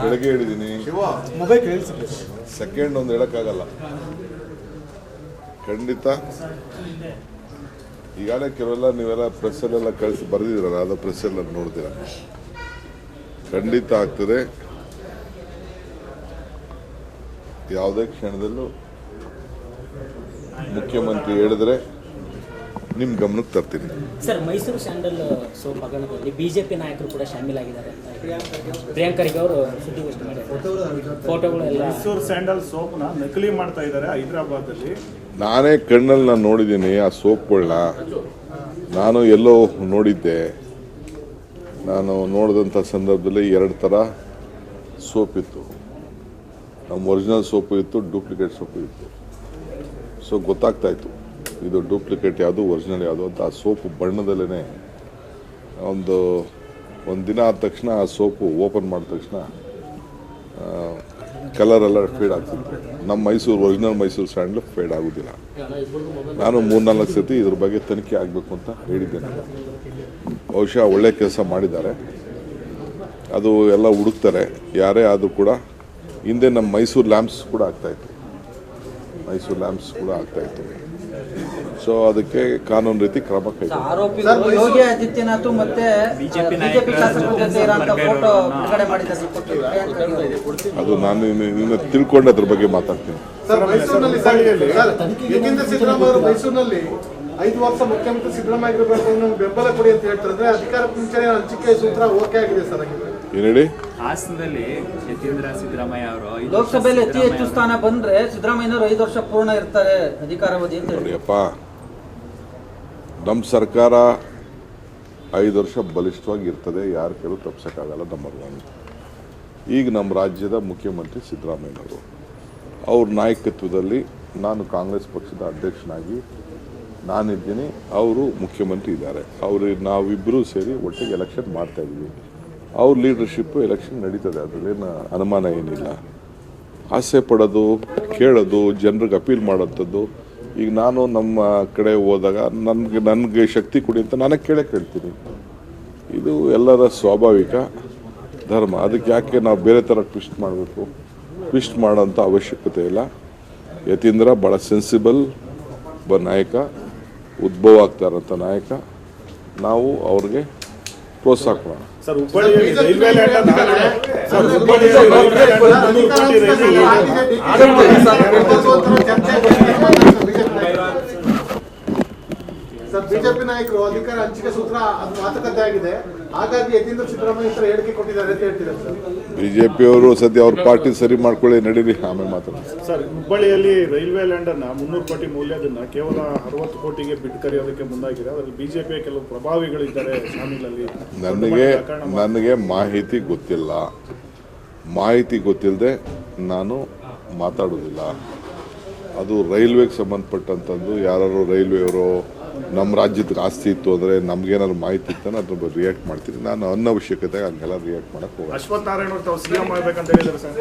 ಬೆಳಗ್ಗೆ ಹೇಳಿದ್ದೀನಿ. ಸೆಕೆಂಡ್ ಒಂದು ಹೇಳೋಕ್ಕಾಗಲ್ಲ ಖಂಡಿತ. ಈಗಾಗಲೇ ಕೆಲವೆಲ್ಲ ನೀವೆಲ್ಲ ಪ್ರೆಸ್ಸಲ್ಲೆಲ್ಲ ಕಳಿಸಿ ಬರೆದಿದ್ದೀರಲ್ಲ, ಅದು ಪ್ರೆಸ್ಸೆಲ್ಲ ನೋಡ್ತೀರ. ಖಂಡಿತ ಆಗ್ತದೆ. ಯಾವುದೇ ಕ್ಷಣದಲ್ಲೂ ಮುಖ್ಯಮಂತ್ರಿ ಹೇಳಿದ್ರೆ ನಿಮ್ಮ ಗಮನಕ್ಕೆ ತರ್ತೀನಿ. ಸರ್, ಮೈಸೂರು ಸ್ಯಾಂಡಲ್ ಸೋಪ್ ಹಗರಣದಲ್ಲಿ ಬಿಜೆಪಿ ನಾಯಕರು ಕೂಡ ಶಾಮೀಲಾಗಿದ್ದಾರೆ. ಪ್ರಿಯಾಂಕ ಖರ್ಗೆ ಅವರು ಸುದ್ದಿಗೋಷ್ಠಿ ಮಾಡಿದ್ದಾರೆ. ಫೋಟೋಗಳೆಲ್ಲ ಮೈಸೂರು ಸ್ಯಾಂಡಲ್ ಸೋಪ್ನ ನಕಲಿ ಮಾಡ್ತಾ ಇದ್ದಾರೆ ಹೈದರಾಬಾದಲ್ಲಿ. ನಾನೇ ಕಣ್ಣಲ್ಲಿ ನಾನು ನೋಡಿದ್ದೀನಿ ಆ ಸೋಪ್ಗಳನ್ನ. ನಾನು ಎಲ್ಲೋ ನೋಡಿದ್ದೆ. ನಾನು ನೋಡಿದಂಥ ಸಂದರ್ಭದಲ್ಲಿ 2 ಥರ ಸೋಪ್ ಇತ್ತು. ನಮ್ಮ ಒರಿಜಿನಲ್ ಸೋಪು ಇತ್ತು, ಡೂಪ್ಲಿಕೇಟ್ ಸೋಪು ಇತ್ತು. ಸೊ ಗೊತ್ತಾಗ್ತಾ ಇತ್ತು ಇದು ಡೂಪ್ಲಿಕೇಟ್ ಯಾವುದು, ಒರಿಜಿನಲ್ ಯಾವುದು ಅಂತ. ಆ ಸೋಪು ಬಣ್ಣದಲ್ಲೇ ಒಂದು ದಿನ ಆದ ತಕ್ಷಣ ಆ ಸೋಪು ಓಪನ್ ಮಾಡಿದ ತಕ್ಷಣ ಕಲರೆಲ್ಲ ಫೇಡ್ ಆಗ್ತಿತ್ತು. ನಮ್ಮ ಒರಿಜಿನಲ್ ಮೈಸೂರು ಸ್ಯಾಂಡಲ್ ಫೇಡ್ ಆಗೋದಿಲ್ಲ. ನಾನು 3-4 ಸತಿ ಇದ್ರ ಬಗ್ಗೆ ತನಿಖೆ ಆಗಬೇಕು ಅಂತ ಹೇಳಿದ್ದೇನೆ. ಬಹುಶಃ ಒಳ್ಳೆ ಕೆಲಸ ಮಾಡಿದ್ದಾರೆ. ಅದು ಎಲ್ಲ ಹುಡುಕ್ತಾರೆ ಯಾರೇ ಆದರೂ ಕೂಡ. ಹಿಂದೆ ನಮ್ಮ ಮೈಸೂರು ಲ್ಯಾಂಪ್ಸ್ ಕೂಡ ಆಗ್ತಾಯಿತ್ತು. ಸೊ ಅದಕ್ಕೆ ಕಾನೂನು ರೀತಿ ಕ್ರಮ ಕೈಗೊಳ್ಳುತ್ತಾರೆ. ಯೋಗಿ ಆದಿತ್ಯನಾಥ್ ಮತ್ತೆ ಬಿಜೆಪಿ ಶಾಸಕರ ಜೊತೆ ಇರುವಂತ ಫೋಟೋ ಬಿಡುಗಡೆ ಮಾಡಿದ್ದಾರೆ. ಅದು ನಾನು ನಿನ್ನ ತಿಳ್ಕೊಂಡು ಅದ್ರ ಬಗ್ಗೆ ಮಾತಾಡ್ತೀನಿ. ಮೈಸೂರಿನಲ್ಲಿ 5 ವರ್ಷ ಮುಖ್ಯಮಂತ್ರಿ ಸಿದ್ದರಾಮಯ್ಯ ಇರಬೇಕು ಅನ್ನೋ ಬೆಂಬಲ ಕೊಡಿ ಅಂತ ಹೇಳ್ತಾರೆ. ಅಧಿಕಾರ ಮುಂಚೆನೇ ಹಂಚಿಕೆ ಸೂತ್ರ ಓಕೆ ಆಗಿದೆ ಸರ್. ಏನು ಹೇಳಿ? ಹಾಸನದಲ್ಲಿ ಯತೀಂದ್ರ ಸಿದ್ದರಾಮಯ್ಯ ಅವರು ಲೋಕಸಭೆಯಲ್ಲಿ ಅತಿ ಹೆಚ್ಚು ಸ್ಥಾನ ಬಂದ್ರೆ ಸಿದ್ದರಾಮಯ್ಯನವರು 5 ವರ್ಷ ಪೂರ್ಣ ಇರ್ತಾರೆ ಅಧಿಕಾರಾವಧಿ ಅಂತ ನೋಡಿಯಪ್ಪ, ನಮ್ಮ ಸರ್ಕಾರ 5 ವರ್ಷ ಬಲಿಷ್ಠವಾಗಿ ಇರ್ತದೆ. ಯಾರ ಕೆಲವು ತಪ್ಪಿಸೋಕ್ಕಾಗಲ್ಲ. ನಂಬರ್ 1. ಈಗ ನಮ್ಮ ರಾಜ್ಯದ ಮುಖ್ಯಮಂತ್ರಿ ಸಿದ್ದರಾಮಯ್ಯನವರು, ಅವ್ರ ನಾಯಕತ್ವದಲ್ಲಿ ನಾನು ಕಾಂಗ್ರೆಸ್ ಪಕ್ಷದ ಅಧ್ಯಕ್ಷನಾಗಿ ನಾನಿದ್ದೀನಿ, ಅವರು ಮುಖ್ಯಮಂತ್ರಿ ಇದ್ದಾರೆ. ನಾವಿಬ್ಬರೂ ಸೇರಿ ಒಟ್ಟಿಗೆ ಎಲೆಕ್ಷನ್ ಮಾಡ್ತಾ ಇದ್ದೀವಿ. ಅವ್ರ ಲೀಡರ್ಶಿಪ್ಪು ಎಲೆಕ್ಷನ್ ನಡೀತದೆ. ಅದರಲ್ಲೇನು ಅನುಮಾನ ಏನಿಲ್ಲ. ಆಸೆ ಪಡೋದು, ಕೇಳೋದು, ಜನರಿಗೆ ಅಪೀಲ್ ಮಾಡೋಂಥದ್ದು. ಈಗ ನಾನು ನಮ್ಮ ಕಡೆ ಹೋದಾಗ ನನಗೆ ಶಕ್ತಿ ಕೊಡಿ ಅಂತ ನಾನೇ ಕೇಳ್ತೀನಿ. ಇದು ಎಲ್ಲರ ಸ್ವಾಭಾವಿಕ ಧರ್ಮ. ಅದಕ್ಕೆ ಯಾಕೆ ನಾವು ಬೇರೆ ಥರ ಟ್ವಿಸ್ಟ್ ಮಾಡಬೇಕು? ಟ್ವಿಸ್ಟ್ ಮಾಡೋಂಥ ಅವಶ್ಯಕತೆ ಇಲ್ಲ. ಯತೀಂದ್ರ ಭಾಳ ಸೆನ್ಸಿಬಲ್ ನಾಯಕ, ಉದ್ಭವ ಆಗ್ತಾ ಇರೋಂಥ ನಾಯಕ. ನಾವು ಅವ್ರಿಗೆ ಪ್ರೋತ್ಸಾಹ ಕೊಡೋಣ. ಸರ್, ಹುಬ್ಬಳ್ಳಿಯಲ್ಲಿ ರೈಲ್ವೆ ಬಿಜೆಪಿ ನಾಯಕರು ಅಧಿಕಾರ ಹಂಚಿಕೆ ಸೂತ್ರ ಅದು ಮಾತುಕತೆ ಆಗಿದೆ. ಹಾಗಾಗಿ ಯತೀಂದ್ರ ಸಿದ್ದರಾಮಯ್ಯ ಹತ್ರ ಹೇಳಿಕೆ ಕೊಟ್ಟಿದ್ದಾರೆ ಅಂತ ಹೇಳ್ತಿದ್ದಾರೆ ಸರ್. ಬಿಜೆಪಿಯವರು ಸದ್ಯ ಅವ್ರ ಪಾರ್ಟಿ ಸರಿ ಮಾಡ್ಕೊಳ್ಳಿ, ನಡೀರಿ, ಆಮೇಲೆ ಮಾತಾಡೋಣ. ಸರ್, ಹುಬ್ಬಳ್ಳಿಯಲ್ಲಿ ರೈಲ್ವೆ ಲ್ಯಾಂಡ್ ಅನ್ನ 300 ಕೋಟಿ ಮೌಲ್ಯದನ್ನ ಕೇವಲ 60 ಕೋಟಿಗೆ ಬಿಟ್ಟು ಕರೆಯೋದಕ್ಕೆ ಮುಂದಾಗಿದೆ. ಅದರಲ್ಲಿ ಬಿಜೆಪಿಯ ಕೆಲವು ಪ್ರಭಾವಿಗಳಿದ್ದಾರೆ ಶಾಮೀಲಲ್ಲಿ. ನನಗೆ ಮಾಹಿತಿ ಗೊತ್ತಿಲ್ಲ. ಮಾಹಿತಿ ಗೊತ್ತಿಲ್ಲದೆ ನಾನು ಮಾತಾಡೋದಿಲ್ಲ. ಅದು ರೈಲ್ವೆಗೆ ಸಂಬಂಧಪಟ್ಟಂಥದ್ದು. ಯಾರು ರೈಲ್ವೆಯವರು ನಮ್ಮ ರಾಜ್ಯದ ಆಸ್ತಿ ಇತ್ತು ಅಂದರೆ ನಮಗೇನಾದ್ರು ಮಾಹಿತಿ ಇತ್ತು ಅದ್ರ ಬಗ್ಗೆ ರಿಯಾಕ್ಟ್ ಮಾಡ್ತೀನಿ. ನಾನು ಅನವಶ್ಯಕತೆ ಹಂಗೆಲ್ಲ ರಿಯಾಕ್ಟ್ ಮಾಡೋಕ್ಕೆ ಹೋಗಲ್ಲ. ಅಶ್ವತ್ಥ ನಾರಾಯಣ ತಾವು ಸಿಎಂ ಆಗಬೇಕಂತ ಹೇಳಿದ್ದಾರೆ ಸರ್.